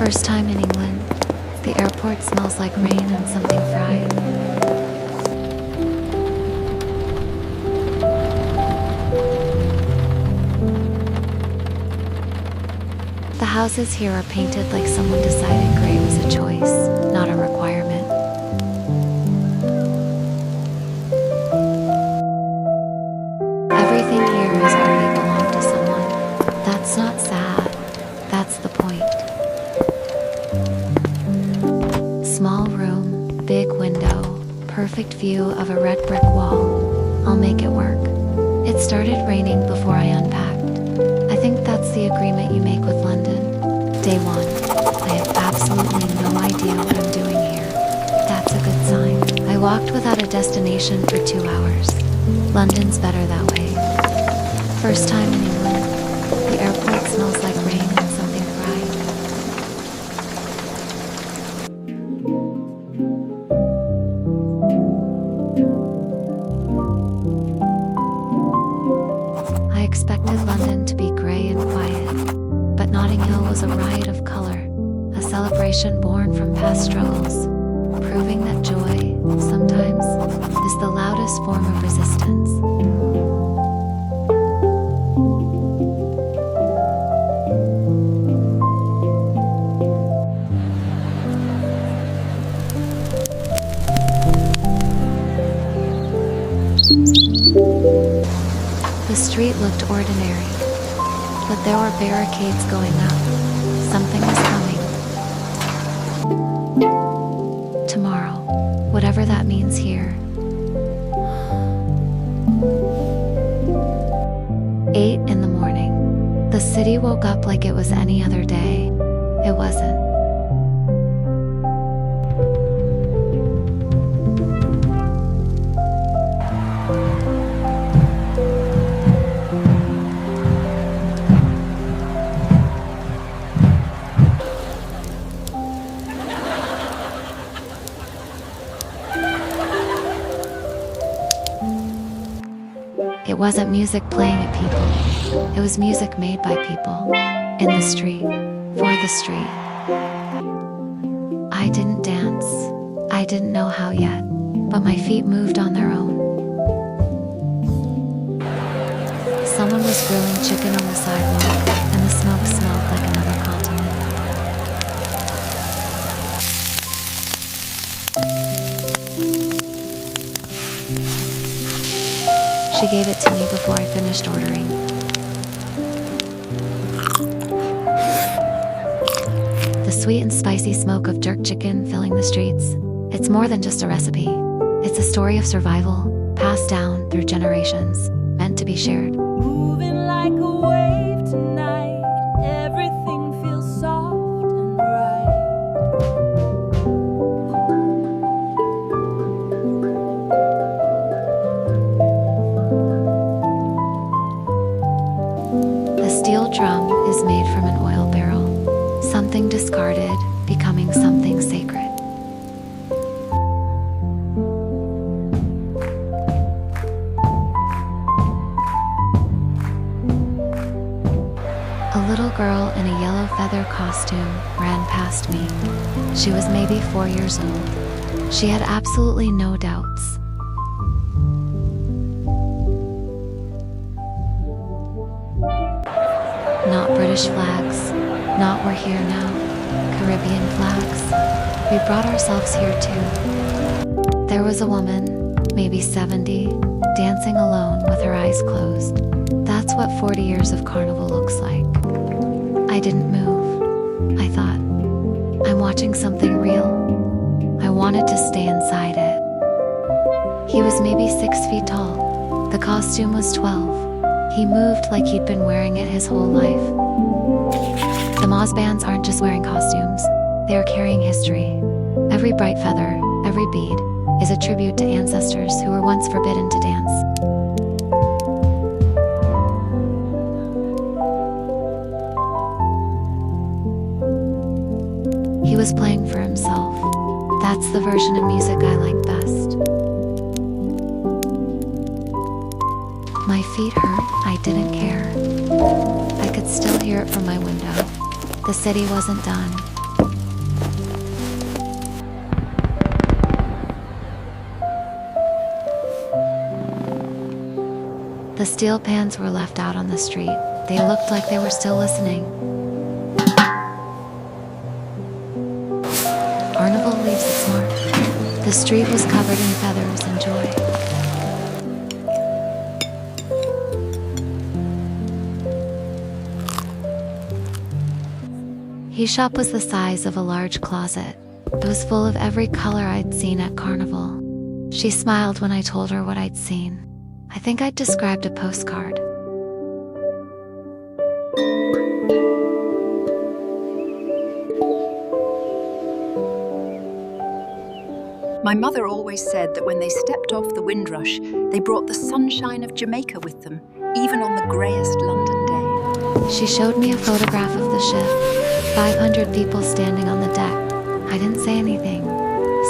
First time in England, the airport smells like rain and something fried. The houses here are painted like someone decided gray was a choice, not a requirement. Everything here has already belonged to someone. That's not sad, that's the point. Small room, big window, perfect view of a red brick wall. I'll make it work. It started raining before I unpacked. I think that's the agreement you make with London. Day one, I have absolutely no idea what I'm doing here. That's a good sign. I walked without a destination for 2 hours. London's better that way. First time in England, the airport smells like rain and something fried. I expected London to be grey and quiet, but Notting Hill was a riot of color, a celebration born from past struggles, proving that joy, sometimes, is the loudest form of resistance. The street looked ordinary, but there were barricades going up. Something was coming. Tomorrow, whatever that means here. 8 in the morning. The city woke up like it was any other day. It wasn't. It wasn't music playing at people. It was music made by people. In the street. For the street. I didn't dance. I didn't know how yet. But my feet moved on their own. Someone was grilling chicken on the sidewalk, and the smoke smelled like another continent. She gave it to me before I finished ordering. The sweet and spicy smoke of jerk chicken filling the streets. It's more than just a recipe. It's a story of survival, passed down through generations, meant to be shared. Moving like a wave tonight, everything feels soft and right. The steel drum is made from an oil barrel, something discarded, becoming something sacred. A little girl in a yellow feather costume ran past me. She was maybe 4 years old. She had absolutely no doubts. Not British flags, not we're here now, Caribbean flags. We brought ourselves here too. There was a woman, maybe 70, dancing alone with her eyes closed. That's what 40 years of Carnival looks like. I didn't move. I thought, I'm watching something real. I wanted to stay inside it. He was maybe 6 feet tall. The costume was 12. He moved like he'd been wearing it his whole life. The Moz bands aren't just wearing costumes. They are carrying history. Every bright feather, every bead, is a tribute to ancestors who were once forbidden to dance. He was playing for himself. That's the version of music I like best. My feet hurt, I didn't care. I could still hear it from my window. The city wasn't done. The steel pans were left out on the street. They looked like they were still listening. Carnival leaves its mark. The street was covered in feathers and joy. His shop was the size of a large closet. It was full of every color I'd seen at Carnival. She smiled when I told her what I'd seen. I think I'd described a postcard. My mother always said that when they stepped off the Windrush, they brought the sunshine of Jamaica with them, even on the greyest London day. She showed me a photograph of the ship, 500 people standing on the deck. I didn't say anything.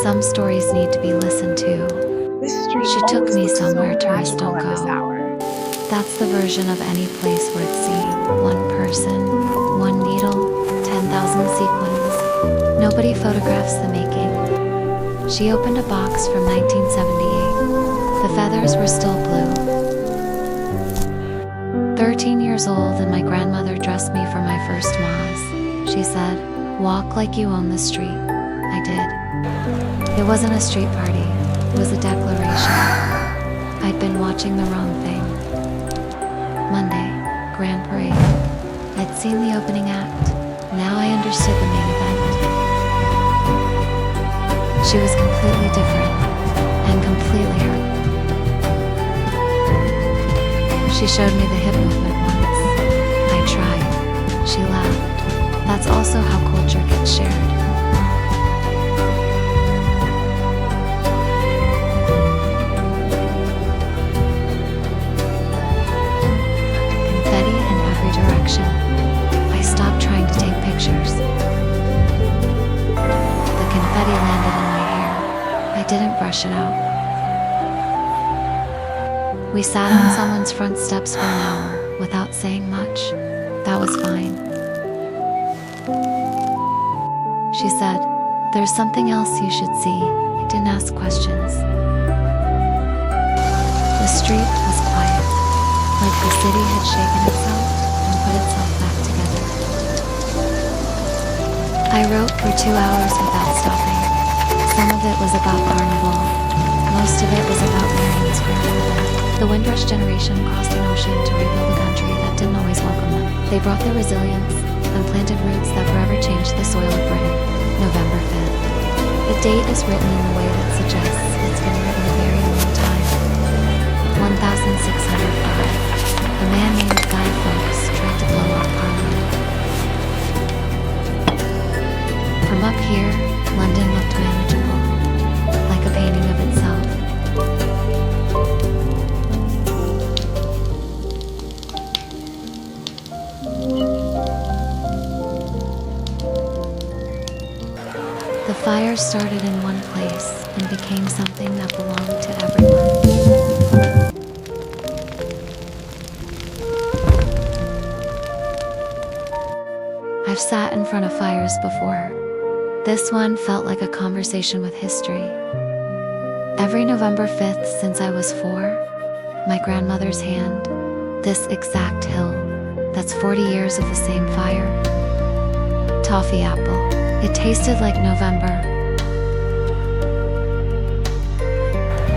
Some stories need to be listened to. She took me somewhere tourists don't go. That's the version of any place worth seeing. One person, one needle, 10,000 sequins. Nobody photographs the making. She opened a box from 1978. The feathers were still blue. 13 years old and my grandmother dressed me for my first Mass. She said, "Walk like you own the street." I did. It wasn't a street party. It was a declaration. I'd been watching the wrong thing. Monday, Grand Parade. I'd seen the opening act. Now I understood the main event. She was completely different and completely hurt. She showed me the hip movement once. I tried. She laughed. That's also how culture gets shared. Confetti in every direction. I stopped trying to take pictures. The confetti landed in my hair. I didn't brush it out. We sat on someone's front steps for an hour without saying much. That was fine. She said, "There's something else you should see." I didn't ask questions. The street was quiet, like the city had shaken itself and put itself back together. I wrote for 2 hours without stopping. Some of it was about Carnival. Most of it was about Miriam's grandmother. The Windrush Generation crossed an ocean to rebuild a country that didn't always welcome them. They brought their resilience and planted roots that forever changed the soil of Britain. November 5th. The date is written in the way that suggests it's been written a very long time. 1605. A man named Guy Fawkes tried to blow up Parliament. From up here, London looked manageable, like a painting of itself. The fire started in one place and became something that belonged to everyone. I've sat in front of fires before. This one felt like a conversation with history. Every November 5th since I was 4, my grandmother's hand, this exact hill, that's 40 years of the same fire. Toffee apple. It tasted like November.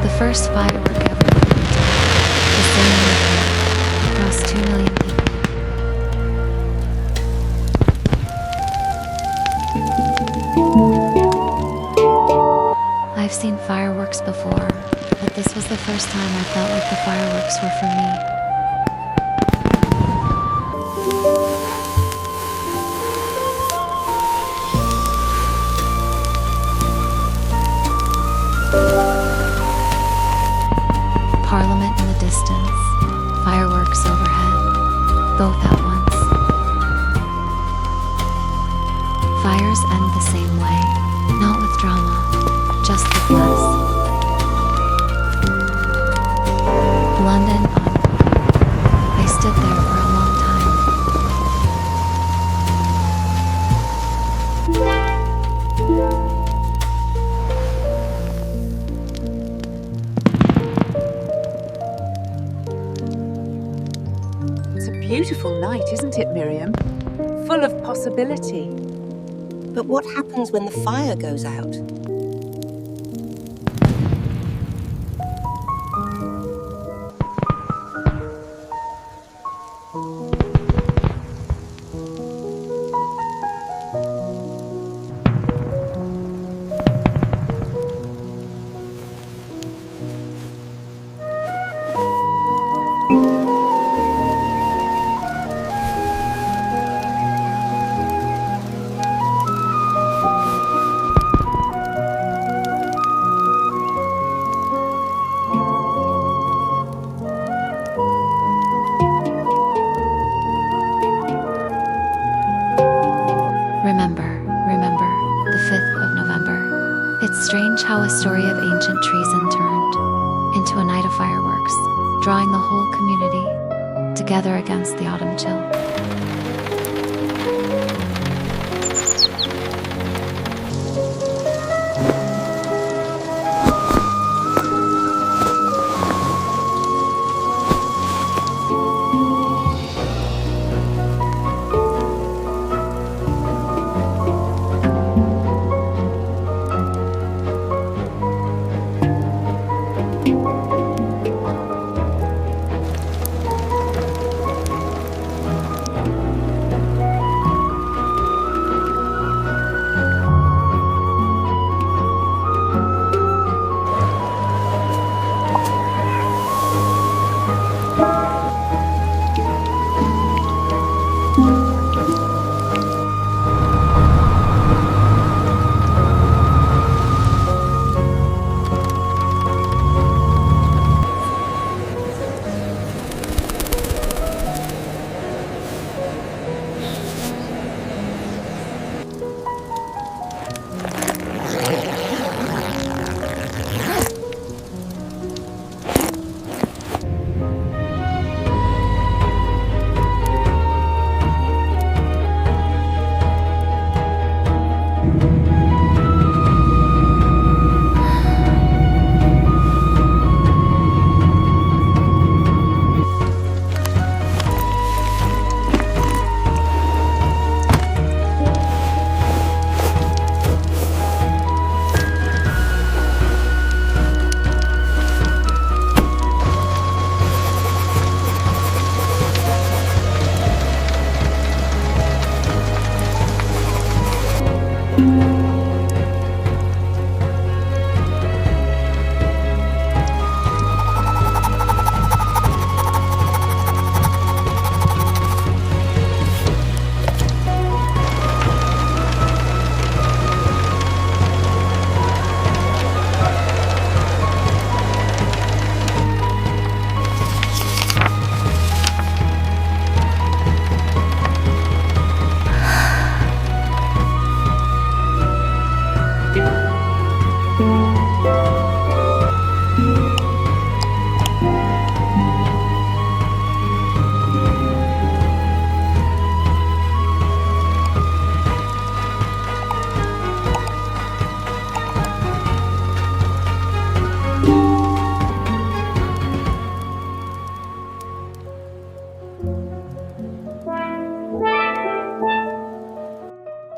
The first firework ever lit. The same year, across 2 million people. I've seen fireworks before, but this was the first time I felt like the fireworks were for me. Parliament in the distance, fireworks overhead, both at once. Fires end the same way, not with drama, just with less. London on. I stood there for a long time. beautiful night, isn't it, Miriam? Full of possibility. But what happens when the fire goes out? Remember, the 5th of November. It's strange how a story of ancient treason turned into a night of fireworks, drawing the whole community together against the autumn chill.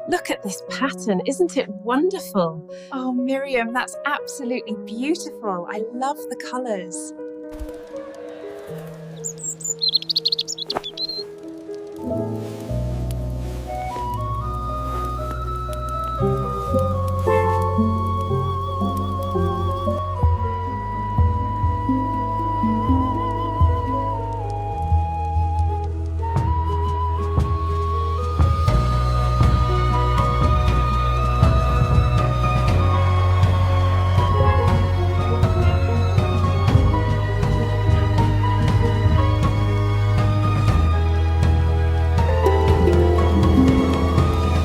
Look at this pattern, isn't it wonderful? Oh, Miriam, that's absolutely beautiful. I love the colours.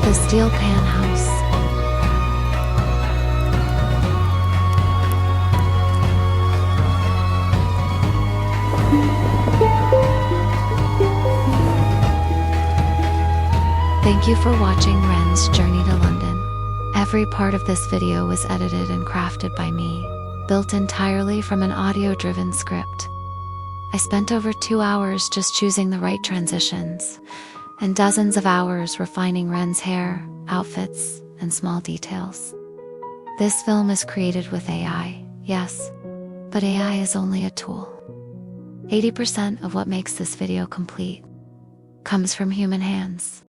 The steel pan house. Thank you for watching Wren's Journey to London. Every part of this video was edited and crafted by me, built entirely from an audio-driven script. I spent over 2 hours just choosing the right transitions, and dozens of hours refining Wren's hair, outfits, and small details. This film is created with AI, yes, but AI is only a tool. 80% of what makes this video complete comes from human hands.